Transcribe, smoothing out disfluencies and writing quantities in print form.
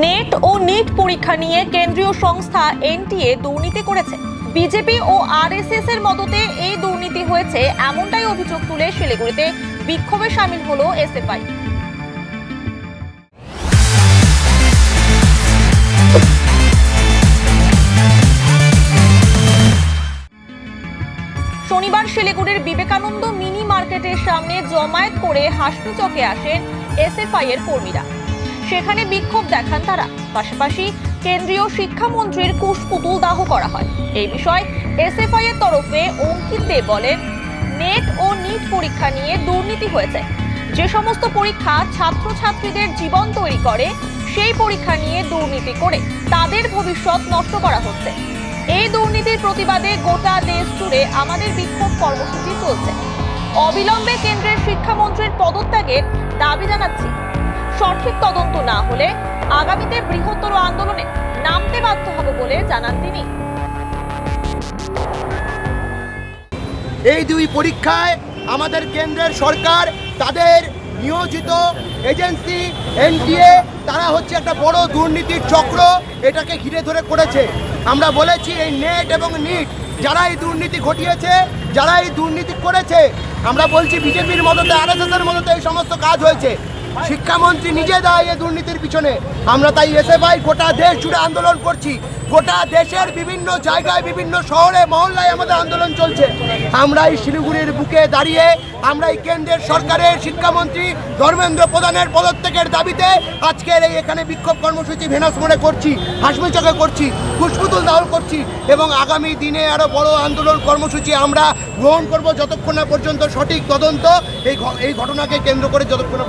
Net ও NEET পরীক্ষা নিয়ে কেন্দ্রীয় সংস্থা এনটিএ দুর্নীতি করেছে। বিজেপি ও আরএসএস এর মদতে এই দুর্নীতি হয়েছে এমনটাই অভিযোগ তুলে শিলিগুড়িতে বিক্ষোভে শামিল হলো এসএফআই। শনিবার শিলিগুড়ির বিবেকানন্দ মিনি মার্কেটের সামনে জমায়েত করে হাসমি চকে আসেন এসএফআই এর কর্মীরা। সেখানে বিক্ষোভ দেখান তারা। পাশাপাশি কেন্দ্রীয় শিক্ষামন্ত্রীর কুশপুতুল দাহ করা হয়। এই বিষয়ে এসএফআই এর তরফে অঙ্কিত দে বলেন, নেট ও নিট পরীক্ষা নিয়ে দুর্নীতি হয়েছে। যে সমস্ত পরীক্ষা ছাত্রছাত্রীদের জীবন তৈরি করে, সেই পরীক্ষা নিয়ে দুর্নীতি করে তাদের ভবিষ্যৎ নষ্ট করা হচ্ছে। এই দুর্নীতির প্রতিবাদে গোটা দেশ জুড়ে আমাদের বিক্ষোভ কর্মসূচি চলছে। অবিলম্বে কেন্দ্রের শিক্ষামন্ত্রীর পদত্যাগের দাবি জানাচ্ছি। সঠিক তদন্ত না হলে আগামীতে বৃহত্তর আন্দোলনে নামতে বাধ্য হবে বলে জানান তিনি। এই দুই পরীক্ষায় আমাদের কেন্দ্রের সরকার তাদের নিয়োজিত এজেন্সি এনটিএ তারা হচ্ছে একটা বড় দুর্নীতির চক্র, এটাকে ঘিরে ধরে করেছে। আমরা বলেছি এই নেট এবং নিট যারা এই দুর্নীতি ঘটিয়েছে, যারা এই দুর্নীতি করেছে, আমরা বলছি বিজেপির মদতে আরএসএস এর মদতে এই সমস্ত কাজ হয়েছে। শিক্ষামন্ত্রী নিজে দায়ী এই দুর্নীতির পিছনে। আমরা তাই এসএফআই গোটা দেশ জুড়ে আন্দোলন করছি। গোটা দেশের বিভিন্ন জায়গায় বিভিন্ন শহরে মহল্লায় আমাদের আন্দোলন চলছে। আমরা এই শিলিগুড়ির বুকে দাঁড়িয়ে আমরা এই কেন্দ্রের সরকারের শিক্ষামন্ত্রী ধর্মেন্দ্র প্রধানের পদত্যাগের দাবিতে আজকের এই এখানে বিক্ষোভ কর্মসূচি ভেনাস মোড়ে করছি, হাসমি চকে করছি, কুশপুতুল দাহ করছি এবং আগামী দিনে আরও বড় আন্দোলন কর্মসূচি আমরা গ্রহণ করব যতক্ষণ না পর্যন্ত সঠিক তদন্ত এই ঘটনাকে কেন্দ্র করে যতক্ষণ না